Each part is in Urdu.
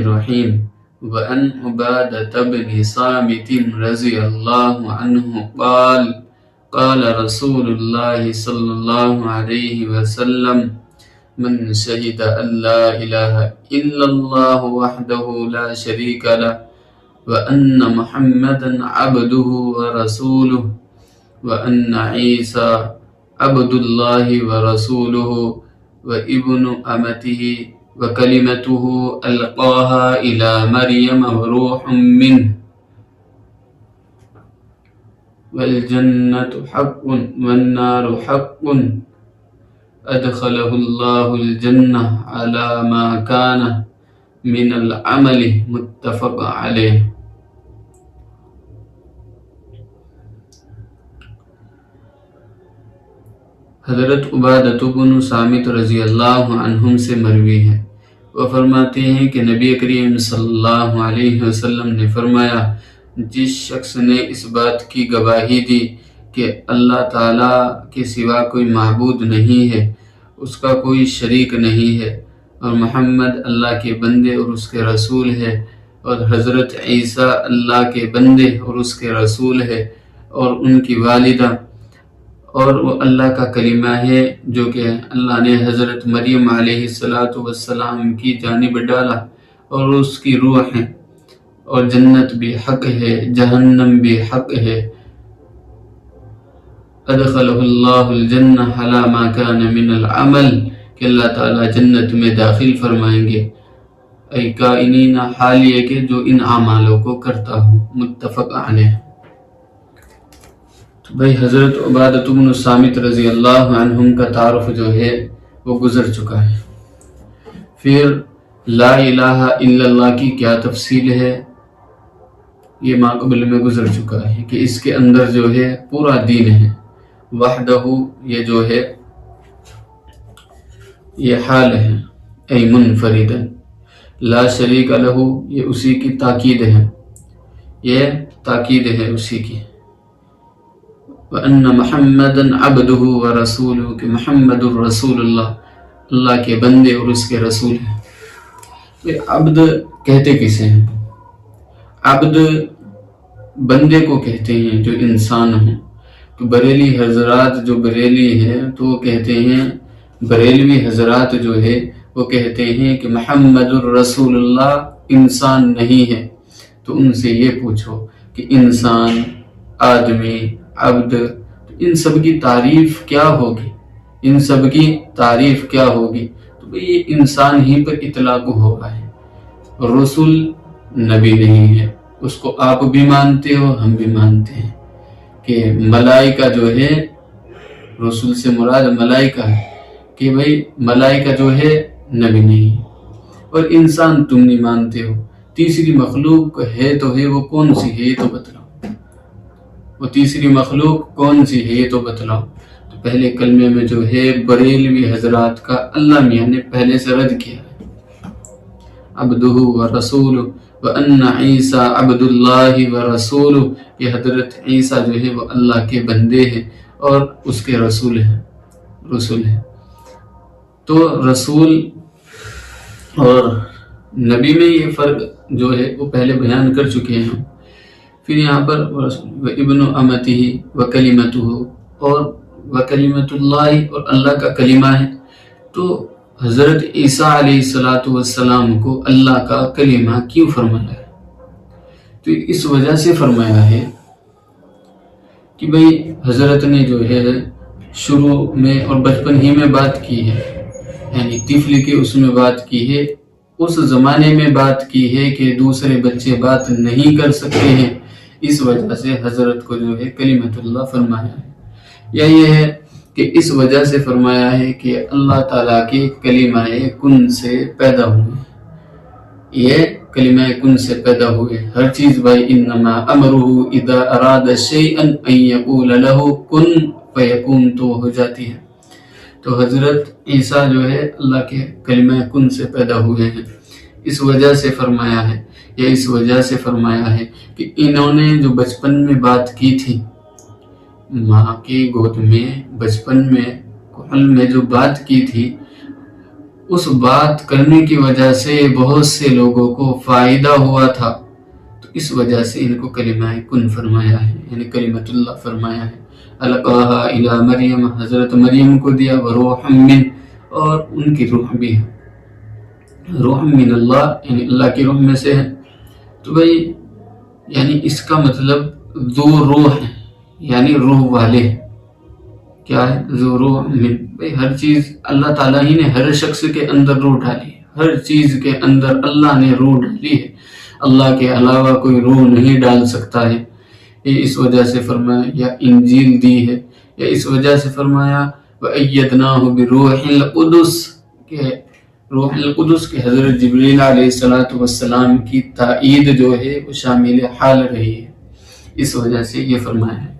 الرحیم وعن عبادة بن صامت رضی اللہ عنہ قال قال رسول اللہ صلی اللہ علیہ وسلم من شهد أن لا إله إلا الله وحده لا شريك له وأن محمدا عبده ورسوله وأن عيسى عبد الله ورسوله وابن أمته وكلمته ألقاها إلى مريم وروح منه والجنة حق والنار حق أدخله الله الجنة على ما كان من العمل متفق عليه۔ حضرت عبادۃ بن صامت رضی اللہ عنہم سے مروی ہے، وہ فرماتے ہیں کہ نبی کریم صلی اللہ علیہ وسلم نے فرمایا، جس شخص نے اس بات کی گواہی دی کہ اللہ تعالیٰ کے سوا کوئی معبود نہیں ہے، اس کا کوئی شریک نہیں ہے، اور محمد اللہ کے بندے اور اس کے رسول ہے، اور حضرت عیسیٰ اللہ کے بندے اور اس کے رسول ہے، اور ان کی والدہ، اور وہ اللہ کا کلمہ ہے جو کہ اللہ نے حضرت مریم علیہ السلام کی جانب ڈالا، اور اس کی روح ہے، اور جنت بھی حق ہے، جہنم بھی حق ہے۔ ادخلہ اللہ الجنہ علی ما کان من العمل، کہ اللہ تعالیٰ جنت میں داخل فرمائیں گے، ای کائنین، حال یہ کہ جو ان اعمالوں کو کرتا ہوں۔ متفق علیہ۔ تو بھائی حضرت عبادۃ بن صامت رضی اللہ عنہم کا تعارف جو ہے وہ گزر چکا ہے۔ پھر لا الہ الا اللہ کی کیا تفصیل ہے یہ ماقبل میں گزر چکا ہے کہ اس کے اندر جو ہے پورا دین ہے۔ وحدہ یہ جو ہے یہ حال ہے، ای منفردا، لا شریک لہ یہ اسی کی تاکید ہے، یہ تاکید ہے اسی کی۔ وَأَنَّ مُحَمَّدًا عَبْدُهُ وَرَسُولُهُ، کہ محمد الرسول اللہ کے بندے اور اس کے رسول ہیں۔ عبد کہتے کسے ہیں؟ عبد بندے کو کہتے ہیں جو انسان ہوں۔ تو بریلی حضرات جو بریلی ہیں تو وہ کہتے ہیں، بریلوی حضرات جو ہے وہ کہتے ہیں کہ محمد الرسول اللہ انسان نہیں ہے۔ تو ان سے یہ پوچھو کہ انسان، آدمی، عبد، ان سب کی تعریف کیا ہوگی؟ ان سب کی تعریف کیا ہوگی؟ تو یہ انسان ہی پر اطلاق ہوا ہے۔ رسول نبی نہیں ہے، اس کو آپ بھی مانتے ہو، ہم بھی مانتے ہیں کہ ملائکہ جو ہے، رسول سے مراد ملائکہ ہے، کہ بھئی ملائکہ جو ہے نبی نہیں ہے، اور انسان تم نہیں مانتے ہو۔ تیسری مخلوق ہے تو ہے، وہ کون سی ہے یہ تو بتلاؤ، وہ تیسری مخلوق کون سی ہے یہ تو بتلاؤ۔ تو پہلے کلمے میں جو ہے بریلوی حضرات کا اللہ میاں نے پہلے سے رد کیا ہے، عبدہ ورسولہ وَأَنَّ عِيسَىٰ عَبْدُ اللَّهِ وَرَسُولُهُ، کہ حضرت عیسیٰ جو ہے وہ اللہ کے بندے ہیں اور اس کے رسول ہیں۔ تو رسول اور نبی میں یہ فرق جو ہے وہ پہلے بیان کر چکے ہیں۔ پھر یہاں پر ابن امتہ وکلمتہ، اور وکلمت اللہ، اور اللہ کا کلمہ ہے۔ تو حضرت عیسیٰ علیہ السلام کو اللہ کا کلمہ کیوں فرمایا ہے؟ تو اس وجہ سے فرمایا ہے کہ بھئی حضرت نے جو ہے شروع میں اور بچپن ہی میں بات کی ہے، یعنی طفل کے اس میں بات کی ہے، اس زمانے میں بات کی ہے کہ دوسرے بچے بات نہیں کر سکتے ہیں، اس وجہ سے حضرت کو جو ہے کلمت اللہ فرمایا ہے۔ یا یہ ہے کہ اس وجہ سے فرمایا ہے کہ اللہ تعالیٰ کے کلمہ کن سے پیدا ہوئے، یہ کلمہ کن سے پیدا ہوئے۔ ہر چیز بھائی انما امرہ اذا اراد شیئا ان یقول لہ کن فیکون، تو ہو جاتی ہے۔ تو حضرت عیسیٰ جو ہے اللہ کے کلمہ کن سے پیدا ہوئے ہیں، اس وجہ سے فرمایا ہے، یا اس وجہ سے فرمایا ہے کہ انہوں نے جو بچپن میں بات کی تھی، ماں کی گود میں بچپن میں کحل میں جو بات کی تھی، اس بات کرنے کی وجہ سے بہت سے لوگوں کو فائدہ ہوا تھا، تو اس وجہ سے ان کو کلمہ کن فرمایا ہے، یعنی کلمۃ اللہ فرمایا ہے۔ القاہا الی مریم، حضرت مریم کو دیا، وروح من، اور ان کی روح بھی ہے، روح من اللہ یعنی اللہ کی روح میں سے ہے۔ تو بھائی یعنی اس کا مطلب ذو روح ہے، یعنی روح والے۔ کیا ہے؟ ذو روح من، بھائی ہر چیز اللہ تعالیٰ ہی نے ہر شخص کے اندر روح ڈالی ہے، ہر چیز کے اندر اللہ نے روح ڈالی ہے، اللہ کے علاوہ کوئی روح نہیں ڈال سکتا ہے۔ یہ اس وجہ سے فرمایا، یا انجیل دی ہے، یا اس وجہ سے فرمایا وَأَيَّدْنَاهُ بِرُوحِ الْقُدُسِ، کہ روح القدس کے حضرت جبریل علیہ السلام کی تائید جو ہے وہ شامل حال رہی ہے، اس وجہ سے یہ فرمایا ہے۔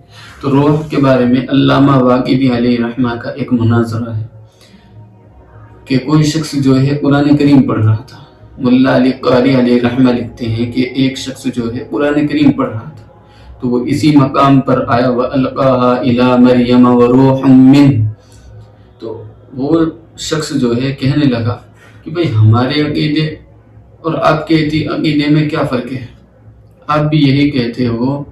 تو روح کے بارے میں علامہ واقدی علیہ رحمہ کا ایک مناظرہ ہے کہ کوئی شخص جو ہے قرآن کریم پڑھ رہا تھا، ملا علی قاری علیہ رحمہ لکھتے ہیں کہ ایک شخص جو ہے قرآن کریم پڑھ رہا تھا، تو وہ اسی مقام پر آیا وَأَلْقَاهَا إِلَى مَرْيَمَ وَرُوحٌ مِّنْ، تو وہ شخص جو ہے کہنے لگا کہ بھئی ہمارے عقیدے اور آپ کے عقیدے میں کیا فرق ہے، آپ بھی یہی کہتے ہو۔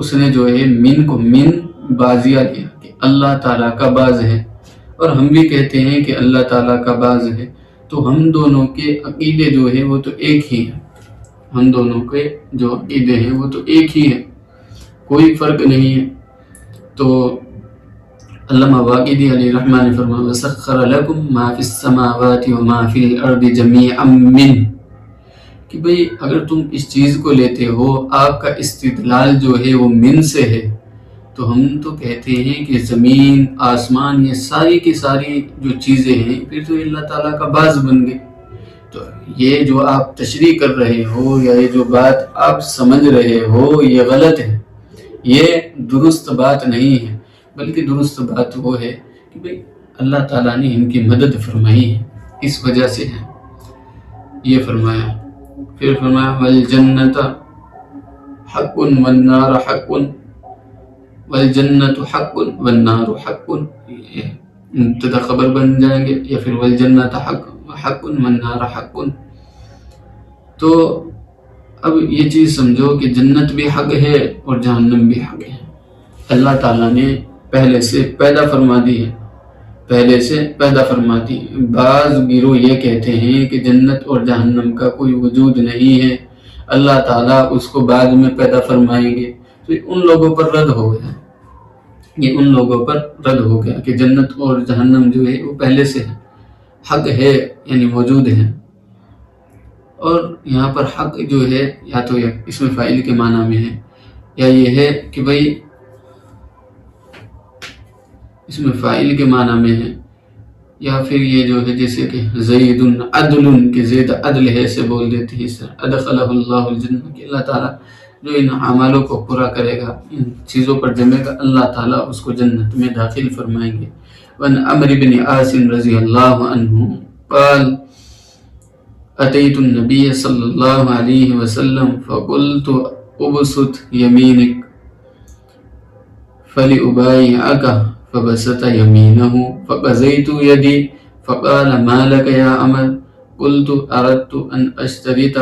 اس نے جو ہے من کو من بازیہ لیا کہ اللہ تعالیٰ کا باز ہے، اور ہم بھی کہتے ہیں کہ اللہ تعالیٰ کا باز ہے، تو ہم دونوں کے عقیدے جو ہے وہ تو ایک ہی ہیں، ہم دونوں کے جو عقیدے ہیں وہ تو ایک ہی ہیں، کوئی فرق نہیں ہے۔ تو علامہ واقدی علیہ رحمہ نے فرمایا وَسَخَّرَ لَكُم مَا فِي السَّمَاوَاتِ وَمَا فِي الْأَرْضِ جَمِيعًا مِّنْ، کہ بھئی اگر تم اس چیز کو لیتے ہو، آپ کا استدلال جو ہے وہ من سے ہے، تو ہم تو کہتے ہیں کہ زمین آسمان یہ ساری کی ساری جو چیزیں ہیں پھر تو اللہ تعالیٰ کا باز بن گئے۔ تو یہ جو آپ تشریح کر رہے ہو یا یہ جو بات آپ سمجھ رہے ہو یہ غلط ہے، یہ درست بات نہیں ہے، بلکہ درست بات وہ ہے کہ بھئی اللہ تعالیٰ نے ان کی مدد فرمائی ہے، اس وجہ سے ہے یہ فرمایا۔ پھر فرمایا والجنت حق والنار حق، والجنت حق والنار حق، مبتدا خبر بن جائیں گے، یا پھر والجنت حق والنار حق۔ تو اب یہ چیز سمجھو کہ جنت بھی حق ہے اور جہنم بھی حق ہے، اللہ تعالیٰ نے پہلے سے پیدا فرما دی ہے، پہلے سے پیدا فرما دی۔ بعض گروہ یہ کہتے ہیں کہ جنت اور جہنم کا کوئی وجود نہیں ہے، اللہ تعالیٰ اس کو بعد میں پیدا فرمائیں گے، تو ان لوگوں پر رد ہو گیا، یہ ان لوگوں پر رد ہو گیا کہ جنت اور جہنم جو ہے وہ پہلے سے ہے، حق ہے یعنی موجود ہے۔ اور یہاں پر حق جو ہے یا تو اس میں فاعل کے معنی میں ہے، یا یہ ہے کہ بھئی اس میں فاعل کے معنی میں ہے، یا پھر یہ جو ہے جیسے کہ زید عدل، کہ زید عدل ہے سے بول دیتے ہیں، ادخلہ اللہ الجنہ، کہ اللہ تعالیٰ جو ان اعمالوں کو پورا کرے گا، ان چیزوں پر جمے گا، اللہ تعالیٰ اس کو جنت میں داخل فرمائیں گے۔ وَعَنْ عَمْرِ بْنِ عَاصٍ رضی اللہ عنہ قال اتیت النبی صلی اللہ علیہ وسلم فقلت ابسط یمینک فلأبايعك، فبسط يمينه فقضيت يدي فقال ما لك يا عمر؟ قلت أردت أن أشترط،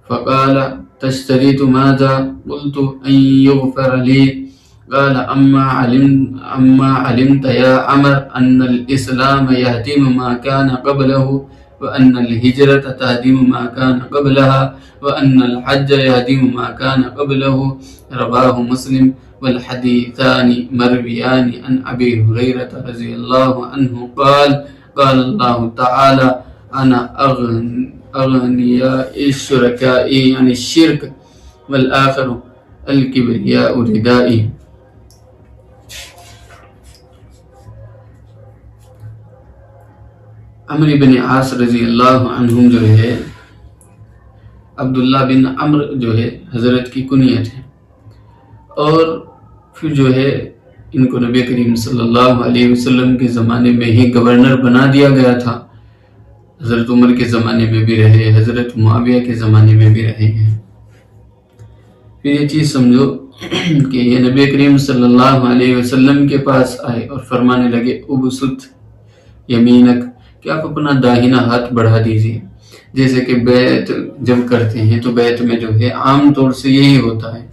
فقال تشترط ماذا؟ قلت أن يغفر لي، قال أما علمت يا عمر أن الإسلام يهدم ما كان قبله، وأن الهجرة تهدم ما كان قبلها، وأن الحج يهدم ما كان قبله، رواه مسلم، والحديثان مرويان عن أبي هريرة رضي الله عنه قال قال الله تعالى أنا أغنياء الشركاء عن الشرك، والآخر الكبرياء ردائي۔ عمر بن عاص رضی اللہ عنہم جو ہے عبداللہ بن عمر جو ہے حضرت کی کنیت ہے، اور پھر جو ہے ان کو نبی کریم صلی اللہ علیہ وسلم کے زمانے میں ہی گورنر بنا دیا گیا تھا، حضرت عمر کے زمانے میں بھی رہے، حضرت معاویہ کے زمانے میں بھی رہے ہیں۔ پھر یہ چیز سمجھو کہ یہ نبی کریم صلی اللہ علیہ وسلم کے پاس آئے اور فرمانے لگے ابسط یمینک، کہ آپ اپنا داہنا ہاتھ بڑھا دیجیے. جیسے کہ بیعت جب کرتے ہیں تو بیعت میں جو ہے عام طور سے یہی ہوتا ہے.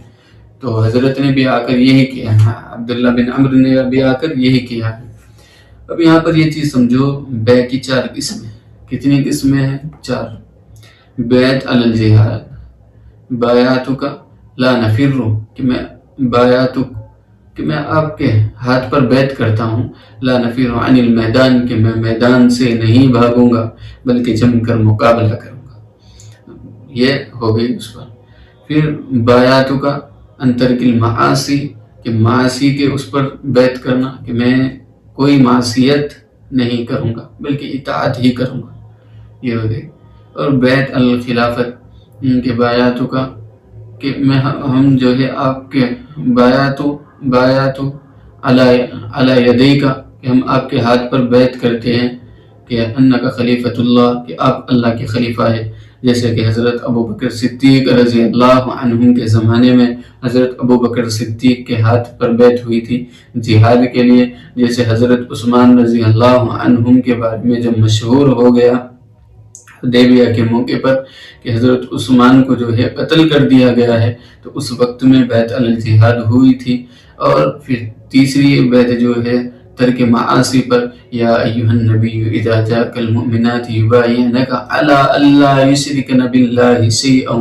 تو حضرت نے بھی آ کر یہی کیا ہے, عبداللہ بن عمرو نے بھی آ کر یہی کیا ہے. اب یہاں پر یہ چیز سمجھو, بیع کی 4 قسمیں. کتنی قسمیں ہیں؟ 4. بیعت علی الجہاد, بایعتک لا نفر, کہ میں بایعتک کہ میں آپ کے ہاتھ پر بیعت کرتا ہوں, لا نفر عن المیدان, کہ میں میدان سے نہیں بھاگوں گا بلکہ جم کر مقابلہ کروں گا. یہ ہو گئی اس پر. پھر بایعتک ان ترک المعاصی, کہ معاصی کے اس پر بیعت کرنا کہ میں کوئی معصیت نہیں کروں گا بلکہ اطاعت ہی کروں گا, یہ ہو گئی. اور بیعت الخلافت, کہ بایعتک کہ میں ہم جو ہے آپ کے بایعت علی یدیک, کہ ہم آپ کے ہاتھ پر بیعت کرتے ہیں کہ انک خلیفۃ اللہ, کہ آپ اللہ کے خلیفہ ہے. جیسے کہ حضرت ابو بکر صدیق رضی اللہ عنہم کے زمانے میں حضرت ابو بکر صدیق کے ہاتھ پر بیعت ہوئی تھی جہاد کے لیے. جیسے حضرت عثمان رضی اللہ عنہم کے بارے میں جب مشہور ہو گیا حدیبیہ کے موقع پر کہ حضرت عثمان کو جو ہے قتل کر دیا گیا ہے, تو اس وقت میں بیعت علی الجہاد ہوئی تھی. اور پھر تیسری بیعت جو ہے ترک معاصی پر, یا ایھا النبی اذا جاءک المؤمنات یبایعنک علی الا یشرکن باللہ شیئا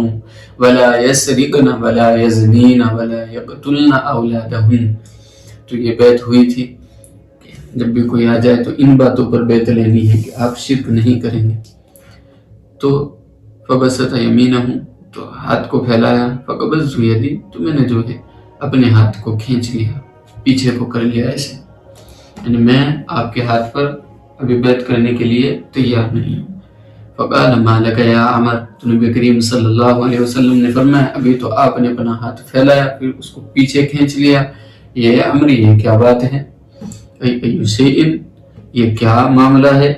ولا یسرقن ولا یزنین ولا یقتلن اولادہن. تو یہ بیعت ہوئی تھی کہ جب بھی کوئی آ جائے تو ان باتوں پر بیعت لینی ہے کہ آپ شرک نہیں کریں گے. تو فبسط یمینہ, تو ہاتھ کو پھیلایا, فقبضت یدی, تو میں نے جو ہے اپنے ہاتھ کو کھینچ لیا, پیچھے کو کر لیا ایسے, یعنی میں آپ کے ہاتھ پر ابھی بیعت کرنے کے لیے تیار نہیں ہوں. فقال ما لک یا عمر, تو نبی کریم صلی اللہ علیہ وسلم نے فرمایا ابھی تو آپ نے اپنا ہاتھ پھیلایا پھر اس کو پیچھے کھینچ لیا, یہ عمر یہ کیا بات ہے؟ ای شیء, یہ کیا معاملہ ہے؟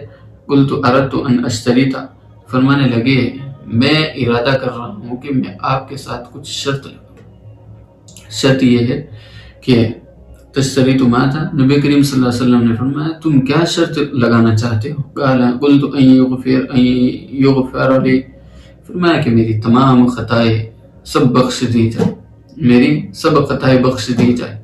قلت اردت ان اشتریط, فرمانے لگے میں ارادہ کر رہا ہوں کہ میں آپ کے ساتھ کچھ شرط لگاؤں. شرط یہ ہے کہ تشتریط ما تھا, نبی کریم صلی اللہ علیہ وسلم نے فرمایا تم کیا شرط لگانا چاہتے ہو؟ قلت ان یغفر لی, فرمایا کہ میری تمام خطائیں سب بخش دی جائے, میری سب خطائیں بخش دی جائے.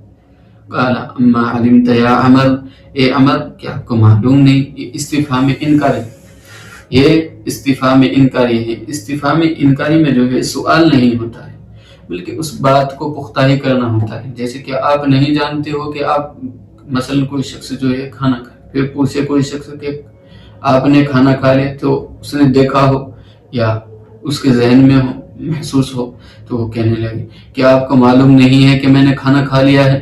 قال اما علمت یا عمر, اے عمر کیا آپ کو معلوم نہیں, یہ استفہام انکاری, یہ استفہام انکاری ہے. استفہام انکاری میں جو ہے سوال نہیں ہوتا ہے بلکہ اس بات کو پختہ ہی کرنا ہوتا ہے. جیسے کہ آپ نہیں جانتے ہو کہ آپ مثلا کوئی شخص جو ہے کھانا کھائے, پھر پوچھے کوئی شخص کہ آپ نے کھانا کھا لیا, تو اس نے دیکھا ہو یا اس کے ذہن میں ہو محسوس ہو تو وہ کہنے لگے کہ آپ کو معلوم نہیں ہے کہ میں نے کھانا کھا لیا ہے.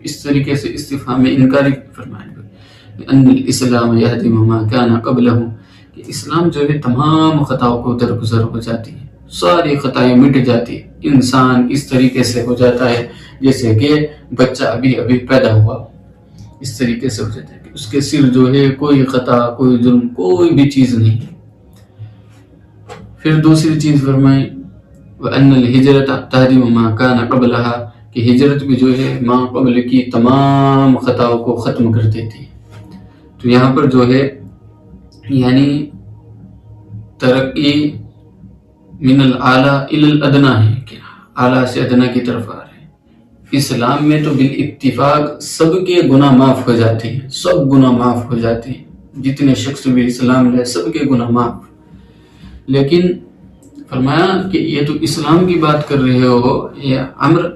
اس طریقے سے استفہام انکاری فرمائے گئے. ان الاسلام یہدم ما کان قبلہ, کہ اسلام جو ہے تمام خطاؤں کو درگزر ہو جاتی ہے, ساری خطائیں مٹ جاتی ہے. انسان اس طریقے سے ہو جاتا ہے جیسے کہ بچہ ابھی پیدا ہوا, اس طریقے سے ہو جاتا ہے کہ اس کے سر جو ہے کوئی خطا کوئی جرم کوئی بھی چیز نہیں. پھر دوسری چیز فرمائی وَأَنَّ الْهِجْرَةَ تَهْدِمُ مَا كَانَ قَبْلَهَا, کہ ہجرت بھی جو ہے ماں قبل کی تمام خطاؤں کو ختم کر دیتی ہے. تو یہاں پر جو ہے یعنی ترقی من الاعلیٰ الی الادنیٰ ہے, کہ اعلیٰ سے ادنیٰ کی طرف آ رہے ہیں. اسلام میں تو بالاتفاق سب کے گناہ معاف ہو جاتے ہیں, سب گناہ معاف ہو جاتے ہیں, جتنے شخص بھی اسلام لے سب کے گناہ معاف. لیکن فرمایا کہ یہ تو اسلام کی بات کر رہے ہو یا عمر,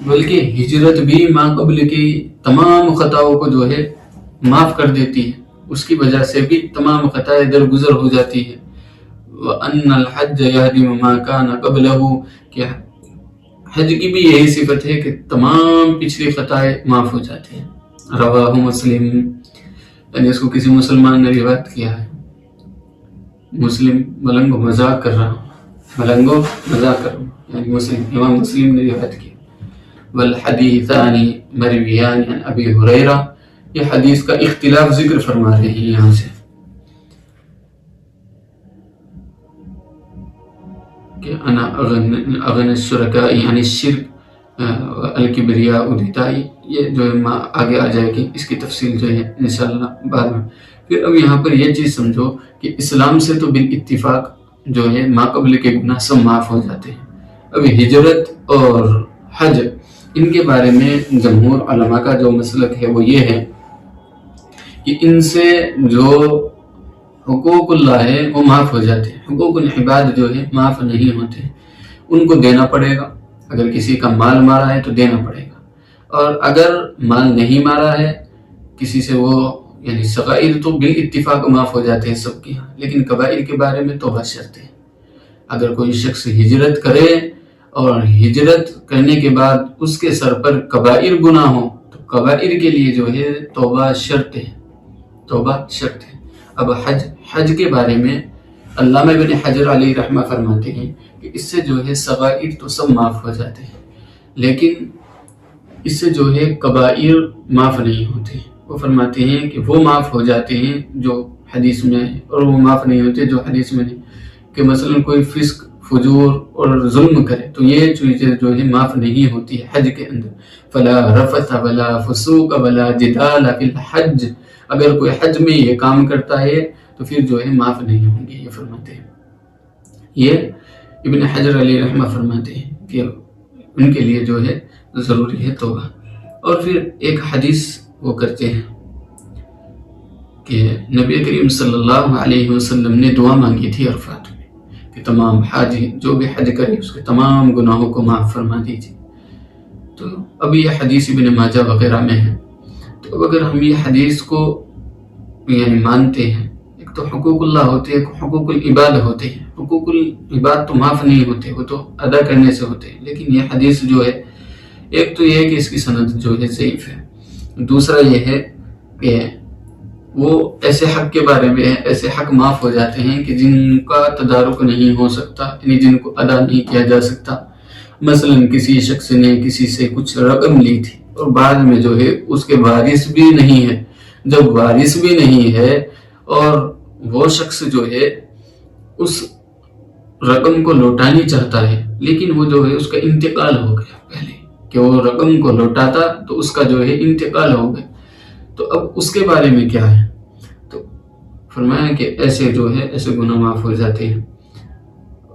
بلکہ ہجرت بھی ماں قبل کی تمام خطاؤں کو جو ہے معاف کر دیتی ہے, اس کی وجہ سے بھی تمام خطائیں درگزر ہو جاتی ہے. وَأَنَّ الْحَجَّ يَهْدِمُ مَا كَانَ قَبْلَهُ, کہ حج کی بھی یہی صفت ہے کہ تمام پچھلی خطائیں معاف ہو جاتی ہیں. رواہ مسلم, یعنی اس کو کسی مسلمان نے روایت کیا ہے. مسلم ملنگو مذاق کر رہا ہوں, ملنگو مذاق کر رہا ہوں, یعنی مسلم امام مسلم نے روایت کی. والحدیثان مرویان عن ابی ہریرہ, یہ حدیث کا اختلاف ذکر فرما رہے ہیں یہاں سے کہ انا اغن الشرکاء یعنی الشرک الکبریاء ادھتائی, یہ جو ہے آگے آ جائے گی, اس کی تفصیل جو ہے انشاءاللہ بعد میں. پھر اب یہاں پر یہ چیز سمجھو کہ اسلام سے تو بالاتفاق جو ہے ماقبل کے گناہ سب معاف ہو جاتے ہیں. اب ہجرت اور حج ان کے بارے میں جمہور علماء کا جو مسلک ہے وہ یہ ہے کہ ان سے جو حقوق اللہ ہے وہ معاف ہو جاتے ہیں. حقوق العباد جو ہے معاف نہیں ہوتے، ان کو دینا پڑے گا. اگر کسی کا مال مارا ہے تو دینا پڑے گا، اور اگر مال نہیں مارا ہے کسی سے، وہ یعنی صغائر تو بالاتفاق معاف ہو جاتے ہیں سب کے ہاں، لیکن کبائر کے بارے میں توبہ شرط ہے. اگر کوئی شخص ہجرت کرے اور ہجرت کرنے کے بعد اس کے سر پر کبائر گناہ ہو تو کبائر کے لیے جو ہے توبہ شرط ہے، توبہ شرط ہے. اب حج کے بارے میں علامہ ابن حجر علیہ رحمہ فرماتے ہیں کہ اس سے جو ہے صغائر تو سب معاف ہو جاتے ہیں، لیکن اس سے جو ہے کبائر معاف نہیں ہوتے. وہ فرماتے ہیں کہ وہ معاف ہو جاتے ہیں جو حدیث میں ہے، اور وہ معاف نہیں ہوتے جو حدیث میں نہیں. کہ مثلا کوئی فسق، فجور اور ظلم کرے تو یہ چیزیں جو ہے معاف نہیں ہوتی ہے حج کے اندر. فلا رفث ولا فسوق ولا جدال فی الحج، اگر کوئی حج میں یہ کام کرتا ہے تو پھر جو ہے معاف نہیں ہوں گے. یہ فرماتے ہیں، یہ ابن حجر علیہ رحمہ فرماتے ہیں کہ ان کے لیے جو ہے ضروری ہے توبہ. اور پھر ایک حدیث وہ کرتے ہیں کہ نبی کریم صلی اللہ علیہ وسلم نے دعا مانگی تھی عرفات میں کہ تمام حاجی جو بھی حج کرے اس کے تمام گناہوں کو معاف فرما دیجیے. تو اب یہ حدیث ابن ماجہ وغیرہ میں ہے. تو اب اگر ہم یہ حدیث کو یعنی مانتے ہیں، ایک تو حقوق اللہ ہوتے ہیں، ایک حقوق العباد ہوتے ہیں. حقوق العباد تو معاف نہیں ہوتے، وہ تو ادا کرنے سے ہوتے ہیں، لیکن یہ حدیث جو ہے ایک تو یہ ہے کہ اس کی سند جو ہے ضعیف ہے. دوسرا یہ ہے کہ وہ ایسے حق کے بارے میں ایسے حق معاف ہو جاتے ہیں کہ جن کا تدارک نہیں ہو سکتا، یعنی جن کو ادا نہیں کیا جا سکتا. مثلا کسی شخص نے کسی سے کچھ رقم لی تھی اور بعد میں جو ہے اس کے وارث بھی نہیں ہے. جب وارث بھی نہیں ہے اور وہ شخص جو ہے اس رقم کو لوٹانی چاہتا ہے، لیکن وہ جو ہے اس کا انتقال ہو گیا پہلے کہ وہ رقم کو لوٹاتا تو اس کا جو ہے انتقال ہو گیا، تو اب اس کے بارے میں کیا ہے؟ تو فرمایا کہ ایسے جو ہے ایسے گناہ معاف ہو جاتے ہیں.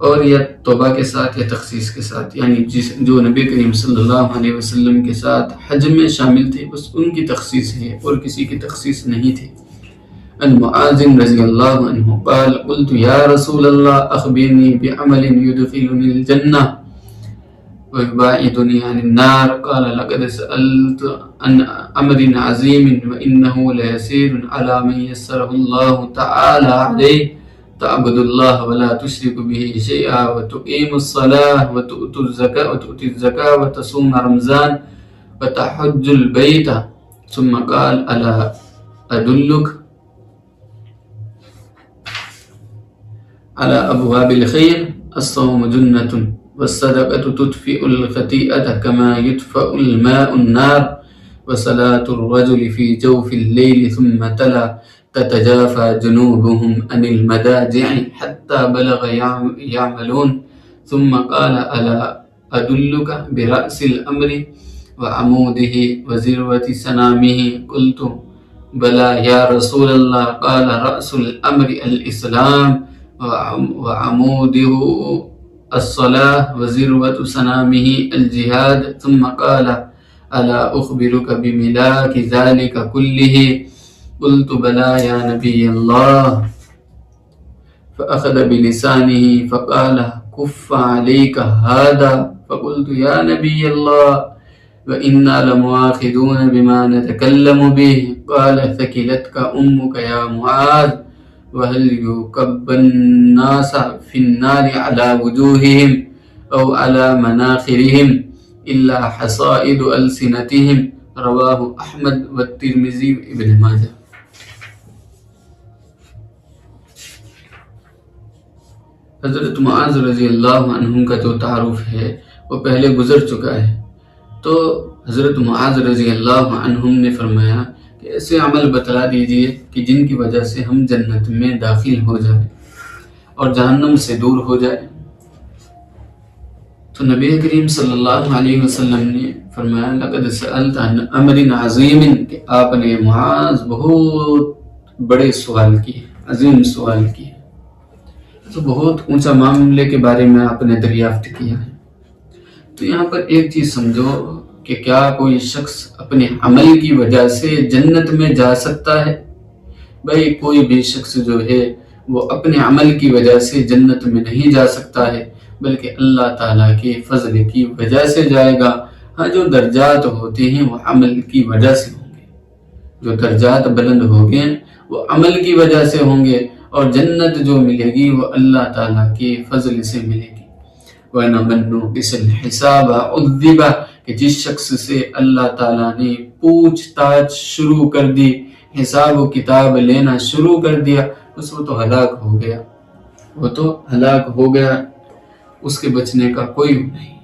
اور یا توبہ کے ساتھ یا تخصیص کے ساتھ، یعنی جو نبی کریم صلی اللہ علیہ وسلم کے ساتھ حج میں شامل تھے بس ان کی تخصیص ہے اور کسی کی تخصیص نہیں تھی. ان معاذ رضی اللہ عنہ قال قلت یا رسول اللہ اخبرنی بعمل يدخلنی الجنہ ويباعدني عن النار. قال لقد سألت عن أمر عظيم وإنه ليسير على من يسره الله تعالى عليه تعبد الله ولا تشرك به شيئا وتقيم الصلاة وتؤتي الزكاة وتصوم رمضان وتحج البيت. ثم قال ألا أدلك على أبواب الخير؟ الصوم جنة والصدقة تطفئ الخطيئة كما يطفأ الماء النار وصلاة الرجل في جوف الليل. ثم تلا تتجافى جنوبهم عن المضاجع حتى بلغ يعملون. ثم قال ألا أدلك برأس الأمر وعموده وذروة سنامه؟ قلت بلى يا رسول الله. قال رأس الأمر الإسلام وعموده الصلاة وذروة سنامه الجهاد. ثم قال ألا أخبرك بملاك ذلك كله؟ قلت بلى يا نبي الله. فأخذ بلسانه فقال كف عليك هذا. فقلت يا نبي الله وإنا لمؤاخذون بما نتكلم به. قال ثكلتك أمك يا معاذ. وهل يكب الناس في النار على وجوههم أو على مناخرهم إلا حصائد ألسنتهم؟ رواه أحمد والترمذي وابن ماجہ. حضرت معاذ رضی اللہ عنہ کا جو تعارف ہے وہ پہلے گزر چکا ہے. تو حضرت معاذ رضی اللہ عنہ نے فرمایا کہ ایسے عمل بتلا دیجئے کہ جن کی وجہ سے ہم جنت میں داخل ہو جائیں اور جہنم سے دور ہو جائیں. تو نبی کریم صلی اللہ علیہ وسلم نے فرمایا لقد سألت عن امر عظیم، کہ آپ نے معاذ بہت بڑے سوال کیے، عظیم سوال کیے، تو بہت اونچا معاملے کے بارے میں آپ نے دریافت کیا ہے۔ تو یہاں پر ایک چیز سمجھو کہ کیا کوئی شخص اپنے عمل کی وجہ سے جنت میں جا سکتا ہے؟ بھائی کوئی بھی شخص جو ہے وہ اپنے عمل کی وجہ سے جنت میں نہیں جا سکتا ہے، بلکہ اللہ تعالیٰ کے فضل کی وجہ سے جائے گا۔ ہاں جو درجات ہوتے ہیں وہ عمل کی وجہ سے ہوں گے، جو درجات بلند ہو گئے وہ عمل کی وجہ سے ہوں گے، اور جنت جو ملے گی وہ اللہ تعالیٰ کے فضل سے ملے گی۔ وَإِنَّ مَنُّ بِسَ الْحِسَابَ عُذِّبَ، کہ جس شخص سے اللہ تعالیٰ نے پوچھ تاچھ شروع کر دی، حساب و کتاب لینا شروع کر دیا، اس وہ تو ہلاک ہو گیا، وہ تو ہلاک ہو گیا، اس کے بچنے کا کوئی نہیں۔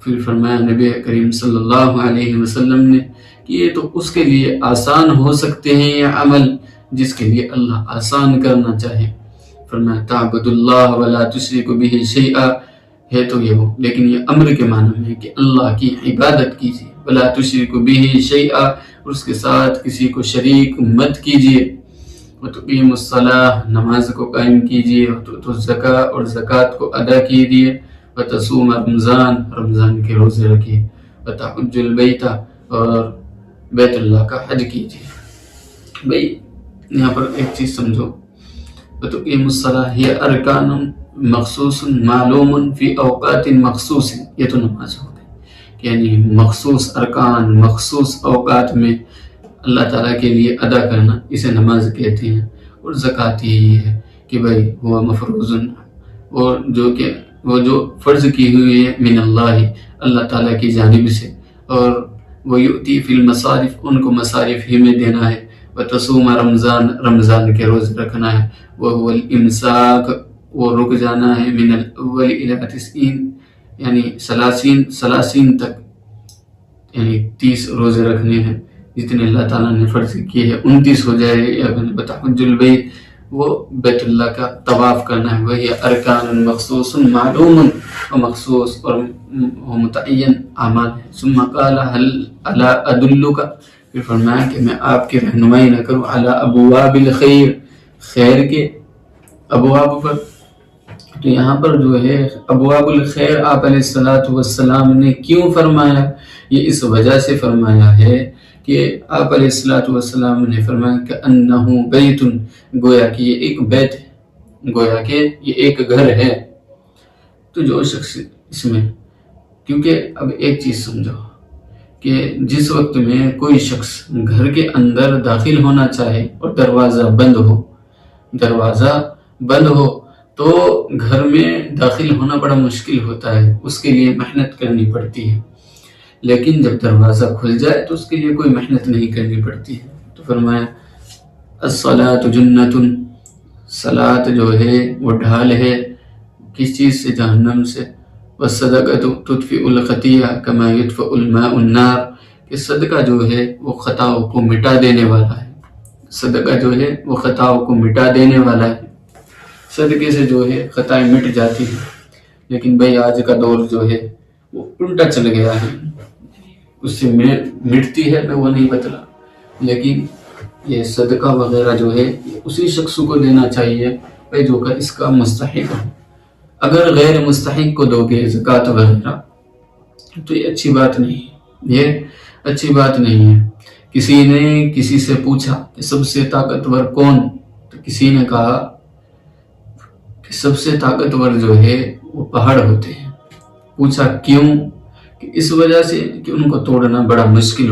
پھر فرمایا نبی کریم صلی اللہ علیہ وسلم نے کہ یہ تو اس کے لیے آسان ہو سکتے ہیں یہ عمل جس کے لیے اللہ آسان کرنا چاہے۔ فرمایا تعبد اللہ ولا تشرک بہ شیئا، ہے تو یہ ہو، لیکن یہ امر کے معنی میں ہے کہ اللہ کی عبادت کیجیے، ولا تشرک بہ شیئا، اور اس کے ساتھ کسی کو شریک مت کیجیے، وتقیم الصلاۃ، نماز کو قائم کیجیے، وتؤتوا الزکاۃ، اور زکوٰۃ کو ادا کیجیے، وتصوم رمضان، رمضان کے روزے رکھیے، وتحج البیت، اور بیت اللہ کا حج کیجیے۔ بھئی یہاں پر ایک چیز سمجھو، وتقیم الصلاۃ ہی ارکان مخصوص معلوم فی اوقات مخصوص، یہ تو نماز ہو گئی، یعنی مخصوص ارکان مخصوص اوقات میں اللہ تعالیٰ کے لیے ادا کرنا، اسے نماز کہتے ہیں۔ اور زکوٰۃ یہ ہے کہ بھائی وہ مفروض، اور وہ جو فرض کی ہوئی ہے من اللہ تعالیٰ کی جانب سے، اور وہ یؤتی فی المصارف، ان کو مصارف ہی میں دینا ہے، وتصوم رمضان، رمضان کے روز رکھنا ہے، وهو الامساک، وہ رک جانا ہے، من الاول الی 90، یعنی 30 تک، یعنی 30 روزے رکھنے ہیں جتنے اللہ تعالیٰ نے فرض کیے ہیں، 29 ہو جائے، یا بتحج البیت، وہ بیت اللہ کا طواف کرنا ہے، وہی ارکان مخصوص معلوم و مخصوص اور متعین اعمال ہے۔ ثم قال هل الا ادلک، پھر فرمایا کہ میں آپ کی رہنمائی نہ کروں، علی ابواب الخیر، خیر کے ابواب پر۔ تو یہاں پر جو ہے ابواب الخیر آپ علیہ السلام نے کیوں فرمایا؟ یہ اس وجہ سے فرمایا ہے کہ آپ علیہ السلام نے فرمایا کہ انہو بیت، گویا کہ یہ ایک بیت ہے، گویا کہ یہ ایک گھر ہے۔ تو جو شخص اس میں، کیونکہ اب ایک چیز سمجھو کہ جس وقت میں کوئی شخص گھر کے اندر داخل ہونا چاہے اور دروازہ بند ہو تو گھر میں داخل ہونا بڑا مشکل ہوتا ہے، اس کے لیے محنت کرنی پڑتی ہے، لیکن جب دروازہ کھل جائے تو اس کے لیے کوئی محنت نہیں کرنی پڑتی ہے۔ تو فرمایا الصلاۃ جنۃ، صلاۃ جو ہے وہ ڈھال ہے، کس چیز سے؟ جہنم سے۔ والصدقۃ تطفئ الخطیئہ کما یطفئ الماء النار، کہ صدقہ جو ہے وہ خطاؤں کو مٹا دینے والا ہے، صدقہ جو ہے وہ خطاؤں کو مٹا دینے والا ہے، صدقے سے جو ہے خطائیں مٹ جاتی ہیں۔ لیکن بھئی آج کا دور جو ہے وہ الٹا چل گیا ہے، اس سے مٹتی ہے میں وہ نہیں بتلا، لیکن یہ صدقہ وغیرہ جو ہے اسی شخص کو دینا چاہیے بھئی جو کہ اس کا مستحق ہو۔ اگر غیر مستحق کو دو گے زکوٰۃ وغیرہ تو یہ اچھی بات نہیں ہے، یہ اچھی بات نہیں ہے۔ کسی نے کسی سے پوچھا کہ سب سے طاقتور کون؟ تو کسی نے کہا کہ سب سے طاقتور جو ہے وہ پہاڑ ہوتے ہیں۔ پوچھا کیوں؟ کہ اس وجہ سے کہ ان کو توڑنا بڑا مشکل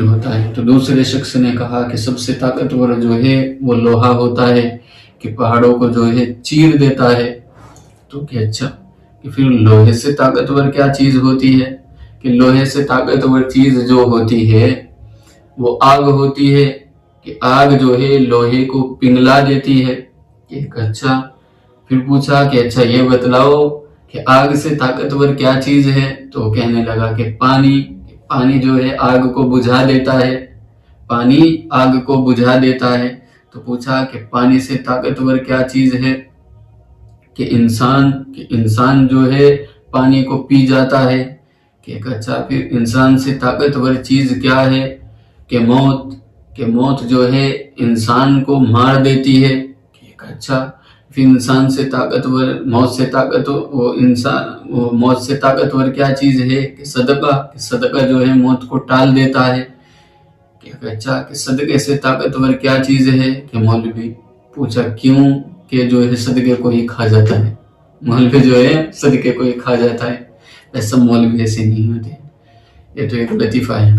ہوتا ہے، تو دوسرے شخص نے کہا کہ سب سے طاقتور جو ہے وہ لوہا ہوتا ہے، کہ پہاڑوں کو جو ہے چیر دیتا ہے۔ تو کہ اچھا، کہ پھر لوہے سے طاقتور کیا چیز ہوتی ہے؟ کہ لوہے سے طاقتور چیز جو ہوتی ہے وہ آگ ہوتی ہے، کہ آگ جو ہے لوہے کو پنگلا دیتی ہے۔ کہ اچھا، پھر پوچھا کہ اچھا یہ بتلاؤ کہ آگ سے طاقتور کیا چیز ہے؟ تو کہنے لگا کہ پانی جو ہے آگ کو بجھا دیتا ہے، پانی آگ کو بجھا دیتا ہے۔ تو پوچھا کہ پانی سے طاقتور کیا چیز ہے؟ کہ انسان جو ہے پانی کو پی جاتا ہے۔ کہ اچھا، پھر انسان سے طاقتور چیز کیا ہے؟ کہ موت جو ہے انسان کو مار دیتی ہے. اچھا پھر انسان سے طاقتور موت سے طاقتور کیا چیز ہے؟ کہ صدقہ جو ہے موت کو ٹال دیتا ہے. اچھا کہ صدقے سے طاقتور کیا چیز ہے؟ کہ مولوی پوچھا کیوں؟ کہ جو ہے صدقے کو ہی کھا جاتا ہے. مولوی جو ہے صدقے کو ہی کھا جاتا ہے. ایسا مولوی ایسے نہیں ہوتے. یہ تو ایک لطیفہ ہے.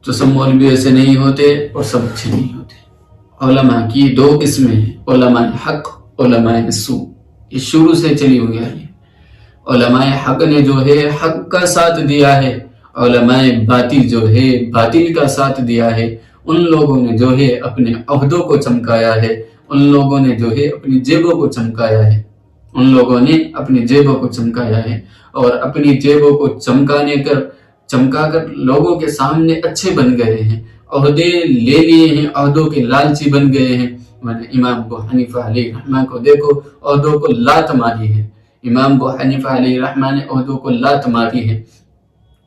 تو سب مولوی ایسے نہیں ہوتے اور سب اچھے نہیں ہوتے. علماء کی دو قسمیں ہیں، علماء حق، علماء سو. یہ شروع سے چلی ہوئی ہے. علماء حق نے جو ہے حق کا ساتھ دیا ہے، علماء باطل جو ہے باطل کا ساتھ دیا ہے. ان لوگوں نے جو ہے اپنے عہدوں کو چمکایا ہے، ان لوگوں نے جو ہے اپنی جیبوں کو چمکایا ہے. ان لوگوں نے اپنی جیبوں کو چمکایا ہے اور اپنی جیبوں کو چمکا کر لوگوں کے سامنے اچھے بن گئے ہیں، عہدے لے لیے ہیں، عہدوں کے لالچی بن گئے ہیں. امام ابو حنیفہ علیہ رحمہ کو دیکھو، عہدوں کو لات ماری ہے. امام ابو حنیفہ علیہ رحمہ نے عہدوں کو لات ماری ہے.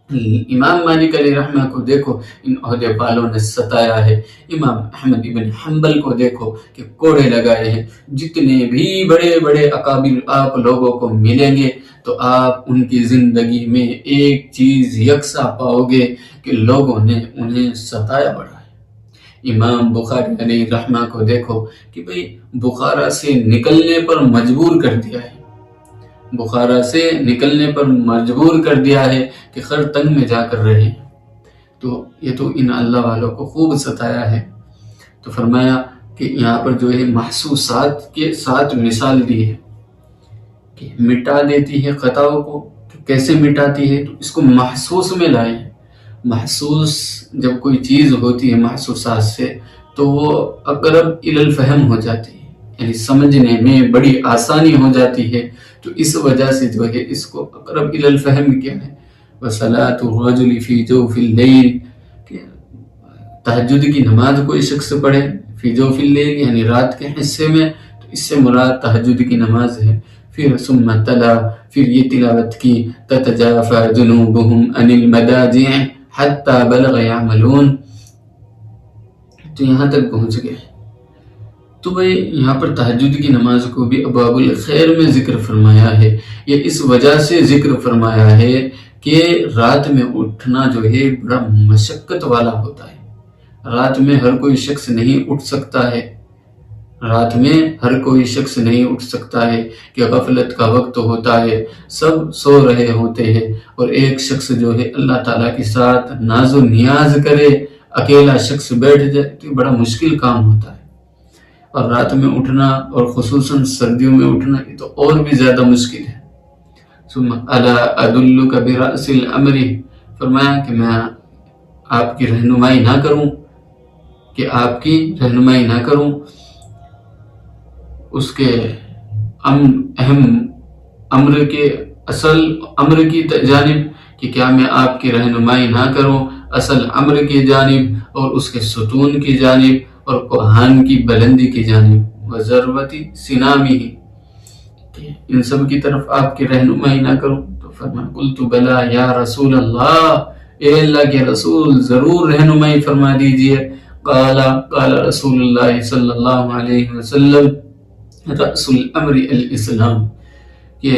امام مالک علیہ رحمہ کو دیکھو، ان عہدے والوں نے ستایا ہے. امام احمد ابن حنبل کو دیکھو کہ کوڑے لگائے ہیں. جتنے بھی بڑے بڑے اکابر آپ لوگوں کو ملیں گے تو آپ ان کی زندگی میں ایک چیز یکساں پاؤ گے کہ لوگوں نے انہیں ستایا بڑھا ہے. امام بخاری علیہ رحمہ کو دیکھو کہ بھئی بخارا سے نکلنے پر مجبور کر دیا ہے، بخارا سے نکلنے پر مجبور کر دیا ہے کہ خرطنگ میں جا کر رہے. تو یہ تو ان اللہ والوں کو خوب ستایا ہے. تو فرمایا کہ یہاں پر جو ہے محسوسات کے ساتھ مثال دی ہے کہ مٹا دیتی ہے خطاؤں کو. تو کیسے مٹاتی ہے؟ تو اس کو محسوس میں لائیں. محسوس جب کوئی چیز ہوتی ہے محسوسات سے تو وہ اقرب الی الفہم ہو جاتی ہے، یعنی سمجھنے میں بڑی آسانی ہو جاتی ہے. تو اس وجہ سے جو ہے اس کو اقرب الی الفہم کیا ہے. وَصَلَاةُ الرَّجُلِ فِي جَوْفِ اللَّيْلِ، کہ تہجد کی نماز کوئی شخص پڑھے فی جوف اللیل یعنی رات کے حصے میں، تو اس سے مراد تہجد کی نماز ہے. پھر ثم تلا، پھر یہ تلاوت کی تتجافى جنوبهم عن المضاجع حتى بلغ يعملون. تو یہاں تک پہنچ گئے. تو بھئی یہاں پر تہجد کی نماز کو بھی ابواب الخیر میں ذکر فرمایا ہے. یہ اس وجہ سے ذکر فرمایا ہے کہ رات میں اٹھنا جو ہے بڑا مشقت والا ہوتا ہے. رات میں ہر کوئی شخص نہیں اٹھ سکتا ہے. رات میں ہر کوئی شخص نہیں اٹھ سکتا ہے کہ غفلت کا وقت ہوتا ہے، سب سو رہے ہوتے ہیں اور ایک شخص جو ہے اللہ تعالیٰ کے ساتھ ناز و نیاز کرے، اکیلا شخص بیٹھ جائے تو بڑا مشکل کام ہوتا ہے. اور رات میں اٹھنا اور خصوصاً سردیوں میں اٹھنا یہ تو اور بھی زیادہ مشکل ہے. ثم الا ادلک برأس الامر، فرمایا کہ میں آپ کی رہنمائی نہ کروں، کہ آپ کی رہنمائی نہ کروں اس کے اہم امر کے اصل امر کی جانب، کہ کیا میں آپ کی رہنمائی نہ کروں اصل امر کی جانب اور اس کے ستون کی جانب اور کوہان کی بلندی کی جانب، وذروتی سنامی، کہ ان سب کی طرف آپ کی رہنمائی نہ کروں. تو فرمایا قلت بلا یا رسول اللہ، اے اللہ کے رسول ضرور رہنمائی فرما دیجئے. قال رسول اللہ صلی اللہ علیہ وسلم رأس الامر الاسلام، کہ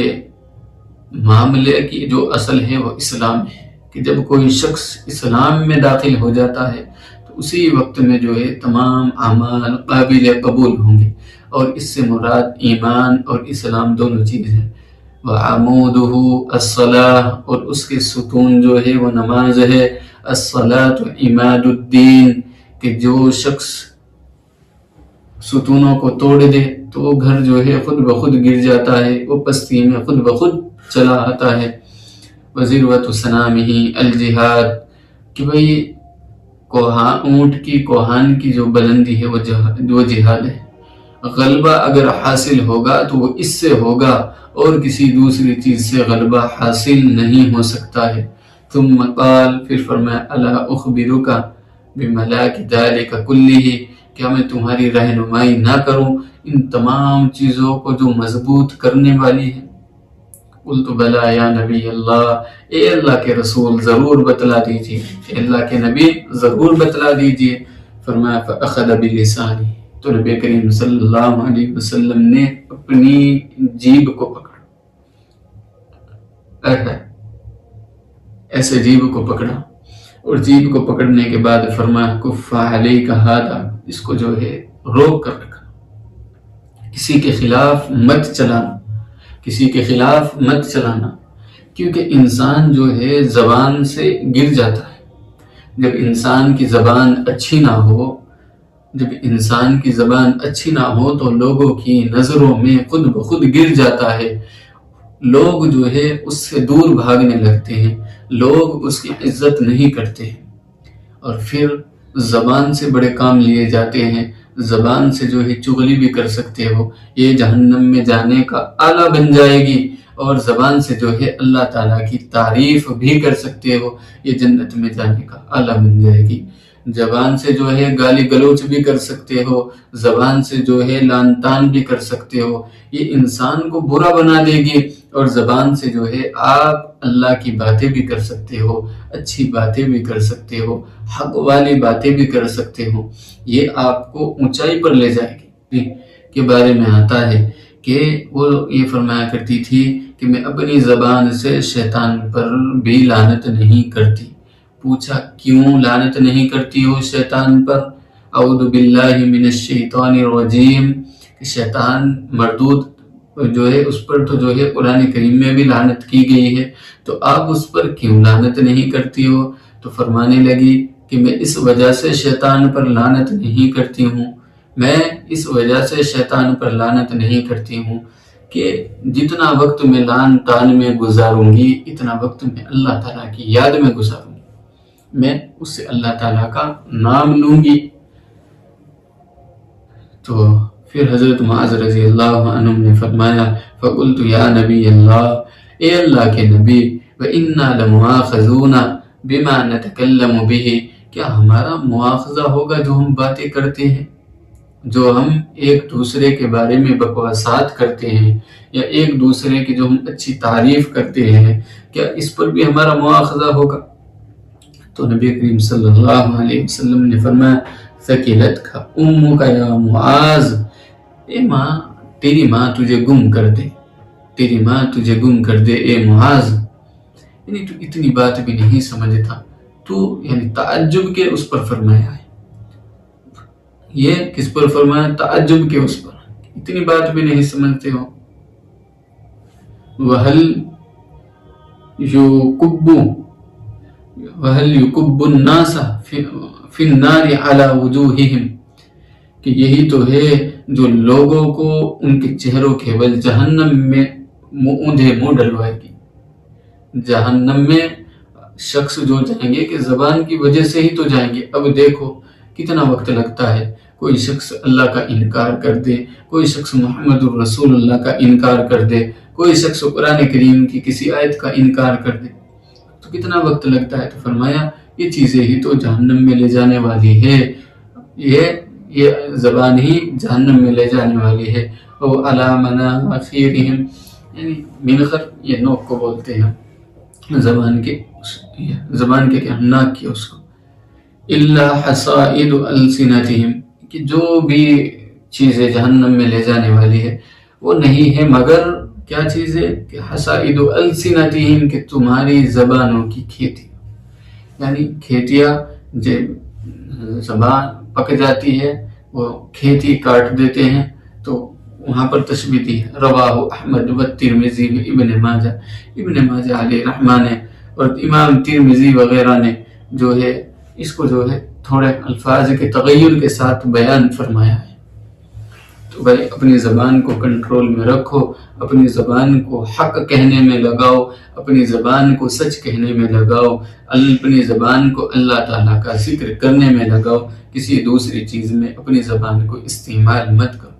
معاملے کی جو اصل ہے وہ اسلام ہے. کہ جب کوئی شخص اسلام میں داخل ہو جاتا ہے تو اسی وقت میں جو ہے تمام اعمال قابل قبول ہوں گے. اور اس سے مراد ایمان اور اسلام دونوں چیز ہیں. وعمودہ الصلاۃ، اور اس کے ستون جو ہے وہ نماز ہے. الصلاۃ عماد الدین، کہ جو شخص ستونوں کو توڑ دے تو وہ گھر جو ہے خود بخود گر جاتا ہے، وہ پستی میں خود بخود چلا آتا ہے. وذروۃ سنامہ الجہاد، کہ بھئی اونٹ کی کوہان کی جو بلندی ہے وہ جہاد ہے. غلبہ اگر حاصل ہوگا تو وہ اس سے ہوگا اور کسی دوسری چیز سے غلبہ حاصل نہیں ہو سکتا ہے. ثم قال، پھر فرمایا الا اخبرک بملاک ذلک کلہ، کیا میں تمہاری رہنمائی نہ کروں ان تمام چیزوں کو جو مضبوط کرنے والی ہے. قلت بلا یا نبی اللہ، اے اللہ کے رسول ضرور بتلا دیجیے، اے اللہ کے نبی ضرور بتلا دیجیے۔ فرمایا فأخذ بلسانی، تو نبی کریم صلی اللہ علیہ وسلم نے اپنی جیب کو پکڑا، ایسے جیب کو پکڑا، اور جیب کو پکڑنے کے بعد فرمایا کف علیک ھذا، اس کو جو ہے روک کر رکھا، کسی کے خلاف مت چلانا، کسی کے خلاف مت چلانا، کیونکہ انسان جو ہے زبان سے گر جاتا ہے۔ جب انسان کی زبان اچھی نہ ہو، جب انسان کی زبان اچھی نہ ہو تو لوگوں کی نظروں میں خود بخود گر جاتا ہے، لوگ جو ہے اس سے دور بھاگنے لگتے ہیں، لوگ اس کی عزت نہیں کرتے ہیں، اور پھر زبان سے بڑے کام لیے جاتے ہیں، زبان سے جو ہے چغلی بھی کر سکتے ہو، یہ جہنم میں جانے کا آلہ بن جائے گی، اور زبان سے جو ہے اللہ تعالیٰ کی تعریف بھی کر سکتے ہو، یہ جنت میں جانے کا آلہ بن جائے گی۔ زبان سے جو ہے گالی گلوچ بھی کر سکتے ہو، زبان سے جو ہے لعن طعن بھی کر سکتے ہو، یہ انسان کو برا بنا دے گی، اور زبان سے جو ہے آپ اللہ کی باتیں بھی کر سکتے ہو، اچھی باتیں بھی کر سکتے ہو، حق والی باتیں بھی کر سکتے ہو، یہ آپ کو اونچائی پر لے جائے گی۔ کے بارے میں آتا ہے کہ وہ یہ فرمایا کرتی تھی کہ میں اپنی زبان سے شیطان پر بھی لعنت نہیں کرتی۔ پوچھا کیوں لعنت نہیں کرتی ہو شیطان پر؟ اعوذ باللہ من الشیطان الرجیم، کہ شیطان مردود جو ہے اس پر تو جو ہے قرآن کریم میں بھی لعنت کی گئی ہے، تو آپ اس پر کیوں لعنت نہیں کرتی ہو؟ تو فرمانے لگی کہ میں اس وجہ سے شیطان پر لعنت نہیں کرتی ہوں، میں اس وجہ سے شیطان پر لعنت نہیں کرتی ہوں کہ جتنا وقت میں لعن طعن میں گزاروں گی اتنا وقت میں اللہ تعالیٰ کی یاد میں گزاروں گی، میں اس سے اللہ تعالیٰ کا نام لوں گی۔ تو پھر حضرت معاذ رضی اللہ عنہ نے فرمایا فقلت یا نبی اللہ، اے اللہ کے نبی وَإِنَّا لَمُؤَاخَذُونَ بِمَا نَتَكَلَّمُ بِهِ، کیا ہمارا مواخذہ ہوگا جو ہم باتیں کرتے ہیں، جو ہم ایک دوسرے کے بارے میں بکواسات کرتے ہیں، یا ایک دوسرے کی جو ہم اچھی تعریف کرتے ہیں، کیا اس پر بھی ہمارا مواخذہ ہوگا؟ تو نبی کریم صلی اللہ علیہ وسلم نے فرمایا ثقلتک امک یا معاذ، اے ماں تیری ماں تجھے گم کر دے، تیری ماں تجھے گم کر دے اے معاذ، یعنی تو اتنی بات بھی نہیں سمجھتا، تو یعنی تعجب کے اس پر فرمایا ہے، یہ کس پر فرمایا؟ تعجب کے اس پر، اتنی بات بھی نہیں سمجھتے ہو۔ وَهَلْ يُكُبُّ النَّاسَ فِي النَّارِ عَلَى وُجُوهِهِمْ، کہ یہی تو ہے جو لوگوں کو ان کے چہروں کے بل جہنم میں اوندھے منہ ڈلوائے گی۔ جہنم میں شخص جو جائیں گے کہ زبان کی وجہ سے ہی تو جائیں گے۔ اب دیکھو کتنا وقت لگتا ہے، کوئی شخص اللہ کا انکار کر دے، کوئی شخص محمد الرسول اللہ کا انکار کر دے، کوئی شخص قرآن کریم کی کسی آیت کا انکار کر دے، تو کتنا وقت لگتا ہے۔ تو فرمایا یہ چیزیں ہی تو جہنم میں لے جانے والی ہے، یہ زبان ہی جہنم میں لے جانے والی ہے۔ او علی مناخرہم، یعنی منخر یہ نوک کو بولتے ہیں، زبان کے کیا ناک کی اس کو، الا حصائد السنتہم، کہ جو بھی چیزیں جہنم میں لے جانے والی ہے وہ نہیں ہے مگر کیا چیز ہے کہ حصائد السنتہم، کہ تمہاری زبانوں کی کھیتی، یعنی کھیتیاں جب زبان پک جاتی ہے وہ کھیتی کاٹ دیتے ہیں، تو وہاں پر تشبیہ دی ہے۔ رواہ احمد و ترمذی و ابن ماجہ علیہ رحمہ نے اور امام ترمذی وغیرہ نے جو ہے اس کو جو ہے تھوڑے الفاظ کے تغیر کے ساتھ بیان فرمایا ہے۔ تو بھائی اپنی زبان کو کنٹرول میں رکھو، اپنی زبان کو حق کہنے میں لگاؤ، اپنی زبان کو سچ کہنے میں لگاؤ، اپنی زبان کو اللہ تعالیٰ کا ذکر کرنے میں لگاؤ، کسی دوسری چیز میں اپنی زبان کو استعمال مت کرو۔